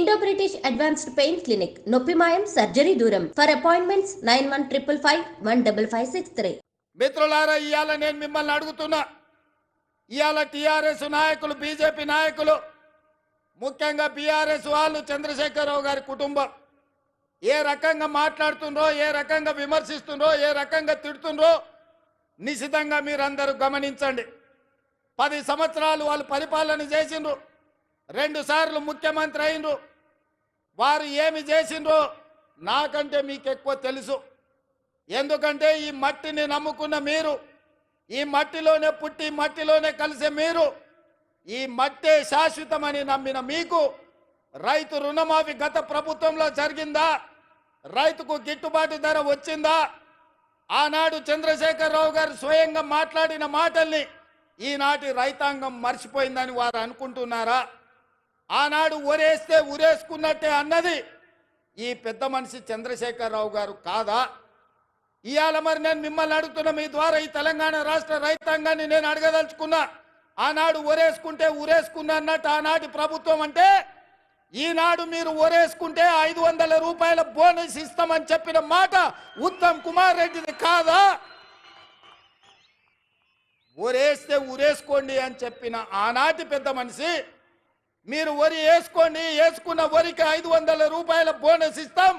Indo British advanced pain clinic నొప్పి మాయం surgery దూరం ఫర్ అపాయింట్మెంట్స్ 9155515563. మిత్రులారా, ఇవాళ నేను మిమ్మల్ని అడుగుతున్నా, ఇవాళ టీఆర్ఎస్ నాయకులు, బీజేపీ నాయకులు, ముఖ్యంగా బీఆర్ఎస్ వాళ్ళు, చంద్రశేఖరరావు గారి కుటుంబం ఏ రకంగా మాట్లాడుతుండ్రో, ఏ రకంగా విమర్శిస్తుండ్రో, ఏ రకంగా తిడుతుండ్రో నిశితంగా మీరందరూ గమనించండి. 10 సంవత్సరాలు వాళ్ళు పరిపాలన చేసిండ్రు, 2 సార్లు ముఖ్యమంత్రి అయినరు. వారు ఏమి చేసిండ్రో నాకంటే మీకు ఎక్కువ తెలుసు. ఎందుకంటే ఈ మట్టిని నమ్ముకున్న మీరు, ఈ మట్టిలోనే పుట్టి మట్టిలోనే కలిసే మీరు, ఈ మట్టే శాశ్వతమని నమ్మిన మీకు రైతు రుణమాఫీ గత ప్రభుత్వంలో జరిగిందా? రైతుకు గిట్టుబాటు ధర వచ్చిందా? ఆనాడు చంద్రశేఖరరావు గారు స్వయంగా మాట్లాడిన మాటల్ని ఈనాటి రైతాంగం మర్చిపోయిందని వారు అనుకుంటున్నారా? ఆనాడు ఒరేస్తే ఉరేసుకున్నట్టే అన్నది ఈ పెద్ద మనిషి చంద్రశేఖరరావు గారు కాదా? ఇవాళ మరి నేను మిమ్మల్ని అడుగుతున్నా, మీ ద్వారా ఈ తెలంగాణ రాష్ట్ర రైతాంగాన్ని నేను అడగదలుచుకున్నా. ఆనాడు ఒరేసుకుంటే ఉరేసుకున్నా అన్నట్టు ఆనాటి ప్రభుత్వం అంటే, ఈనాడు మీరు ఒరేసుకుంటే 500 రూపాయల బోనస్ ఇస్తామని చెప్పిన మాట ఉత్తమ్ కుమార్ రెడ్డిది కాదా? ఒరేస్తే ఉరేసుకోండి అని చెప్పిన ఆనాటి పెద్ద మనిషి, మీరు వరి వేసుకోండి, వేసుకున్న వరికి 500 రూపాయల బోనస్ ఇస్తాం,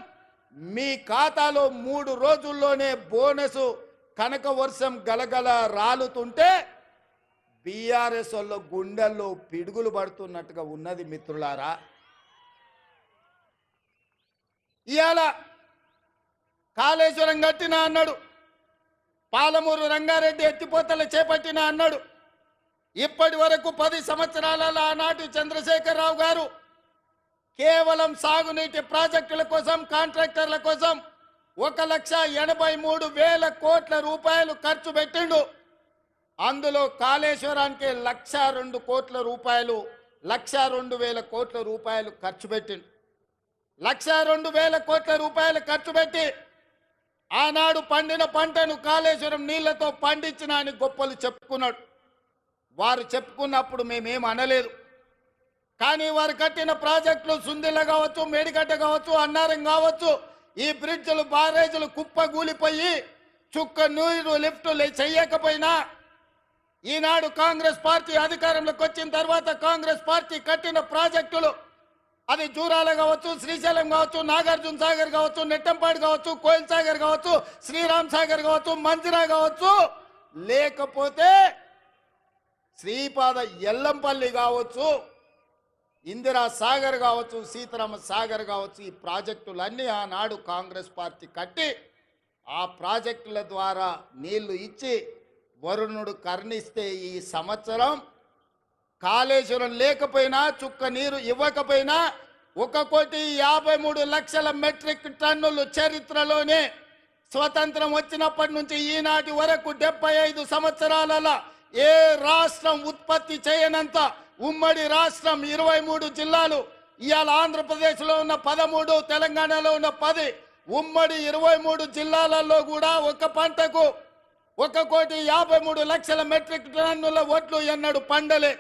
మీ ఖాతాలో 3 రోజుల్లోనే బోనస్ కనక వర్షం గలగల రాలుతుంటే బీఆర్ఎస్ వాళ్ళ గుండెల్లో పిడుగులు పడుతున్నట్టుగా ఉన్నది. మిత్రులారా, ఇవాళ కాళేశ్వరం కట్టినా అన్నాడు, పాలమూరు రంగారెడ్డి ఎత్తిపోతలు చేపట్టిన అన్నాడు. ఇప్పటి వరకు 10 సంవత్సరాలలో ఆనాటి చంద్రశేఖరరావు గారు కేవలం సాగునీటి ప్రాజెక్టుల కోసం, కాంట్రాక్టర్ల కోసం 1,83,000 కోట్ల రూపాయలు ఖర్చు పెట్టిండు. అందులో కాళేశ్వరానికి 1,02 కోట్ల రూపాయలు, 1,02,000 కోట్ల రూపాయలు ఖర్చు పెట్టిండు. 1,02,000 కోట్ల రూపాయలు ఖర్చు పెట్టి ఆనాడు పండిన పంటను కాళేశ్వరం నీళ్లతో పండించిన అని గొప్పలు చెప్పుకున్నాడు. వారు చెప్పుకున్నప్పుడు మేమేం అనలేదు. కానీ వారు కట్టిన ప్రాజెక్టులు సుందిల్ల కావచ్చు, మేడిగడ్డ కావచ్చు, అన్నారం కావచ్చు, ఈ బ్రిడ్జ్లు, బారేజీలు కుప్పగూలిపోయి చుక్క నీరు లిఫ్టులు చెయ్యకపోయినా, ఈనాడు కాంగ్రెస్ పార్టీ అధికారంలోకి వచ్చిన తర్వాత కాంగ్రెస్ పార్టీ కట్టిన ప్రాజెక్టులు, అది జూరాల కావచ్చు, శ్రీశైలం కావచ్చు, నాగార్జున సాగర్ కావచ్చు, నెట్టంపాడు కావచ్చు, కోయిల్ సాగర్ కావచ్చు, శ్రీరామ్ సాగర్ కావచ్చు, మంజిరా కావచ్చు, లేకపోతే శ్రీపాద ఎల్లంపల్లి కావచ్చు, ఇందిరా సాగర్ కావచ్చు, సీతారామ సాగర్ కావచ్చు, ఈ ప్రాజెక్టులన్నీ ఆనాడు కాంగ్రెస్ పార్టీ కట్టి ఆ ప్రాజెక్టుల ద్వారా నీళ్లు ఇచ్చి వరుణుడు కర్ణిస్తే ఈ సంవత్సరం కాళేశ్వరం లేకపోయినా, చుక్క నీరు ఇవ్వకపోయినా 1,53,00,000 మెట్రిక్ టన్నులు చరిత్రలోనే స్వతంత్రం వచ్చినప్పటి నుంచి ఈనాటి వరకు 75 సంవత్సరాలలో ఏ రాష్ట్రం ఉత్పత్తి చేయనంత ఉమ్మడి రాష్ట్రం 23 జిల్లాలు. ఇవాళ ఆంధ్రప్రదేశ్లో ఉన్న 13, తెలంగాణలో ఉన్న 10, ఉమ్మడి 23 జిల్లాలలో కూడా ఒక పంటకు 1,53,00,000 మెట్రిక్ టన్నుల వడ్లు ఎన్నడూ పండలే.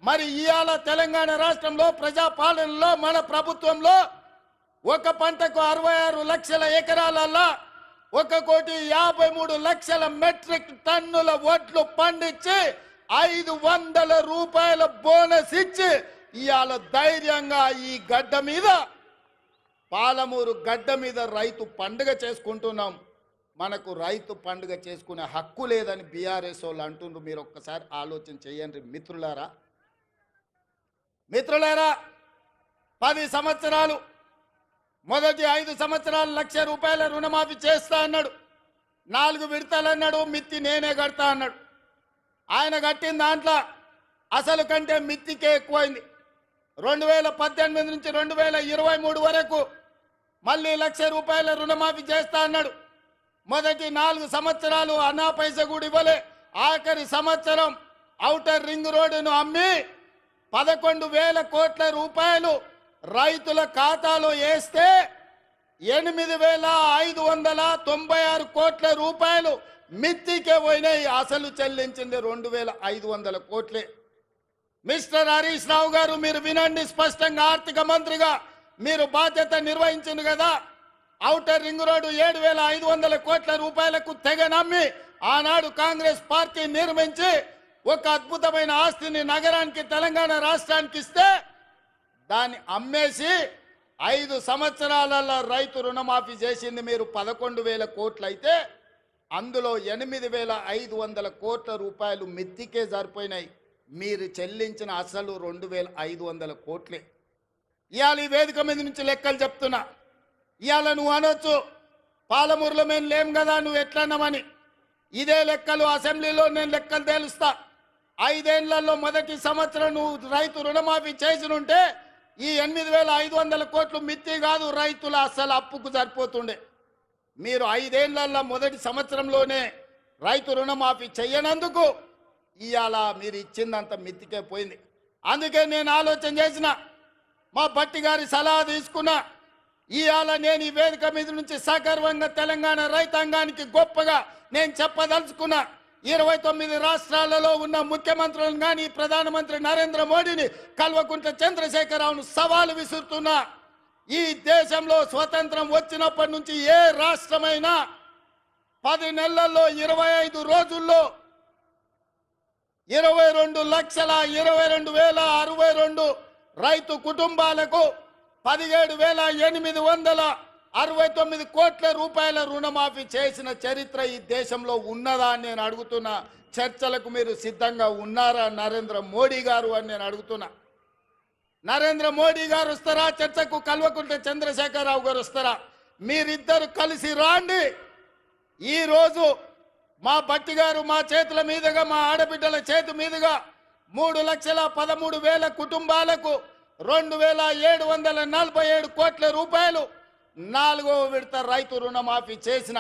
మరి ఇవాళ తెలంగాణ రాష్ట్రంలో ప్రజాపాలనలో మన ప్రభుత్వంలో ఒక పంటకు 66 లక్షల ఎకరాలలో 1,53,00,000 మెట్రిక్ టన్నుల వడ్లు పండించి 500 రూపాయల బోనస్ ఇచ్చి ఇవాళ ధైర్యంగా ఈ గడ్డ మీద, పాలమూరు గడ్డ మీద రైతు పండుగ చేసుకుంటున్నాం. మనకు రైతు పండుగ చేసుకునే హక్కు లేదని బీఆర్ఎస్ వాళ్ళు అంటుండ్రు. మీరు ఒక్కసారి ఆలోచన చేయండి మిత్రులారా. 10 సంవత్సరాలు, మొదటి 5 సంవత్సరాలు 1,00,000 రూపాయల రుణమాఫీ చేస్తా అన్నాడు. 4 విడతలు అన్నాడు, మిత్తి నేనే కడతా అన్నాడు. ఆయన కట్టిన దాంట్లో అసలు కంటే మిత్తికే ఎక్కువైంది. 2018 నుంచి 2023 వరకు మళ్ళీ 1,00,000 రూపాయల రుణమాఫీ చేస్తా అన్నాడు. మొదటి 4 సంవత్సరాలు అన్నా పైసా కూడా ఇవ్వలే. ఆఖరి సంవత్సరం ఔటర్ రింగ్ రోడ్డును అమ్మి 11,000 కోట్ల రూపాయలు రైతుల ఖాతాలో వేస్తే 8,596 కోట్ల రూపాయలు మిత్తికే పోయినాయి. అసలు చెల్లించింది 2,500 కోట్లే. మిస్టర్ హరీష్ రావు గారు, మీరు వినండి స్పష్టంగా. ఆర్థిక మంత్రిగా మీరు బాధ్యత నిర్వహించింది కదా. ఔటర్ రింగ్ రోడ్డు 7,500 కోట్ల రూపాయలకు తెగ నమ్మి ఆనాడు కాంగ్రెస్ పార్టీ నిర్మించి ఒక అద్భుతమైన ఆస్తిని నగరానికి తెలంగాణ రాష్ట్రానికి ఇస్తే దాన్ని అమ్మేసి 5 సంవత్సరాలలో రైతు రుణమాఫీ చేసింది మీరు 11,000 కోట్లు అయితే అందులో 8,500 కోట్ల రూపాయలు మిత్తికే సరిపోయినాయి. మీరు చెల్లించిన అసలు 2,500 కోట్లే. ఇవాళ ఈ వేదిక మీద నుంచి లెక్కలు చెప్తున్నా. ఇవాళ నువ్వు అనొచ్చు పాలమూరులో మేము లేం కదా నువ్వు ఎట్లన్నామని. ఇదే లెక్కలు అసెంబ్లీలో నేను లెక్కలు తేలుస్తా. 5 ఏళ్లలో మొదటి సంవత్సరం నువ్వు రైతు రుణమాఫీ చేసినుంటే ఈ 8,500 కోట్లు మిత్తి కాదు, రైతుల అసలు అప్పుకు సరిపోతుండే. మీరు 5 ఏళ్లలో మొదటి సంవత్సరంలోనే రైతు రుణమాఫీ చెయ్యనందుకు ఇవాళ మీరు ఇచ్చిందంత మిత్తికే పోయింది. అందుకే నేను ఆలోచన చేసిన, మా భట్టి గారి సలహా తీసుకున్నా. ఇవాళ నేను ఈ వేదిక మీద నుంచి సగర్వంగా తెలంగాణ రైతాంగానికి గొప్పగా నేను చెప్పదలుచుకున్నా. 29 రాష్ట్రాలలో ఉన్న ముఖ్యమంత్రులను కానీ ప్రధానమంత్రి నరేంద్ర మోడీని కల్వకుంట్ల చంద్రశేఖరరావును సవాలు విసురుతున్నా. ఈ దేశంలో స్వతంత్రం వచ్చినప్పటి నుంచి ఏ రాష్ట్రమైనా 10 నెలల్లో 25 రోజుల్లో 22,22,062 రైతు కుటుంబాలకు 17,869 కోట్ల రూపాయల రుణమాఫీ చేసిన చరిత్ర ఈ దేశంలో ఉన్నదా అని నేను అడుగుతున్నా. చర్చలకు మీరు సిద్ధంగా ఉన్నారా నరేంద్ర మోడీ గారు అని నేను అడుగుతున్నా. నరేంద్ర మోడీ గారు వస్తారా చర్చకు? కల్వకుంట్ల చంద్రశేఖరరావు గారు వస్తారా? మీరిద్దరు కలిసి రాండి. ఈరోజు మా భట్టి గారు మా చేతుల మీదుగా, మా ఆడబిడ్డల చేతి మీదుగా 3,13,000 కుటుంబాలకు 2,747 కోట్ల రూపాయలు 4వ విడత రైతు రుణమాఫీ చేసిన.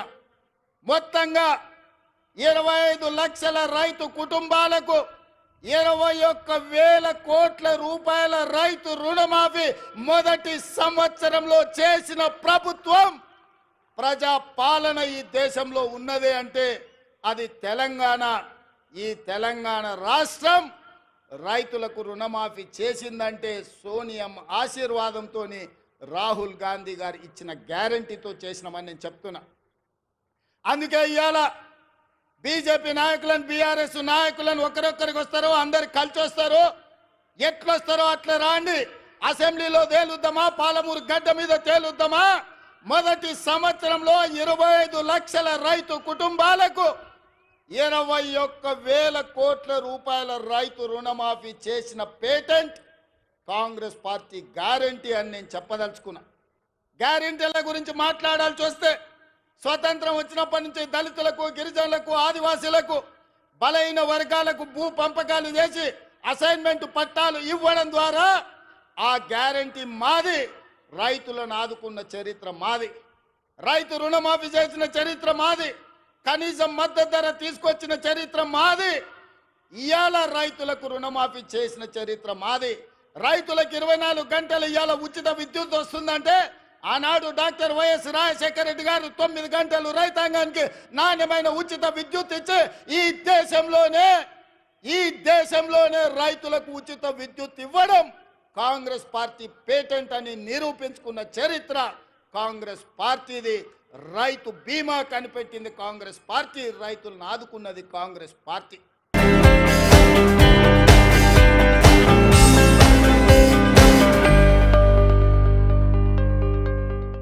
మొత్తంగా 25 లక్షల రైతు కుటుంబాలకు 21,000 కోట్ల రూపాయల రైతు రుణమాఫీ మొదటి సంవత్సరంలో చేసిన ప్రభుత్వం, ప్రజా పాలన ఈ దేశంలో ఉన్నదే అంటే అది తెలంగాణ. ఈ తెలంగాణ రాష్ట్రం రైతులకు రుణమాఫీ చేసిందంటే సోనియమ్మ ఆశీర్వాదంతో, రాహుల్ గాంధీ గారు ఇచ్చిన గ్యారంటీతో చేసినామని నేను చెప్తున్నా. అందుకే ఇవాళ బీజేపీ నాయకులను, బీఆర్ఎస్ నాయకులను ఒకరొక్కరికి వస్తారో అందరు కలిసి వస్తారో, ఎట్లొస్తారో అట్లా రాండి. అసెంబ్లీలో తేలుద్దామా, పాలమూరు గడ్డ మీద తేలుద్దామా. మొదటి సంవత్సరంలో 25 లక్షల రైతు కుటుంబాలకు 21,000 కోట్ల రూపాయల రైతు రుణమాఫీ చేసిన పేటెంట్ కాంగ్రెస్ పార్టీ గ్యారంటీ అని నేను చెప్పదలుచుకున్నా. గ్యారంటీల గురించి మాట్లాడాల్సి వస్తే స్వతంత్రం వచ్చినప్పటి నుంచి దళితులకు, గిరిజనులకు, ఆదివాసీలకు, బలైన వర్గాలకు భూ పంపకాలు చేసి అసైన్మెంట్ పట్టాలు ఇవ్వడం ద్వారా ఆ గ్యారంటీ మాది. రైతులను ఆదుకున్న చరిత్ర మాది. రైతు రుణమాఫీ చేసిన చరిత్ర మాది. కనీసం మద్దతు ధర తీసుకొచ్చిన చరిత్ర మాది. ఇవాళ రైతులకు రుణమాఫీ చేసిన చరిత్ర మాది. రైతులకు 24 గంటలు ఇవాళ ఉచిత విద్యుత్ వస్తుందంటే ఆనాడు డాక్టర్ వైఎస్ రాజశేఖర రెడ్డి గారు 9 గంటలు రైతాంగానికి నాణ్యమైన ఉచిత విద్యుత్ ఇచ్చి ఈ దేశంలోనే రైతులకు ఉచిత విద్యుత్ ఇవ్వడం కాంగ్రెస్ పార్టీ పేటెంట్ అని నిరూపించుకున్న చరిత్ర కాంగ్రెస్ పార్టీది. రైతు బీమా కనిపెట్టింది కాంగ్రెస్ పార్టీ. రైతులను ఆదుకున్నది కాంగ్రెస్ పార్టీ.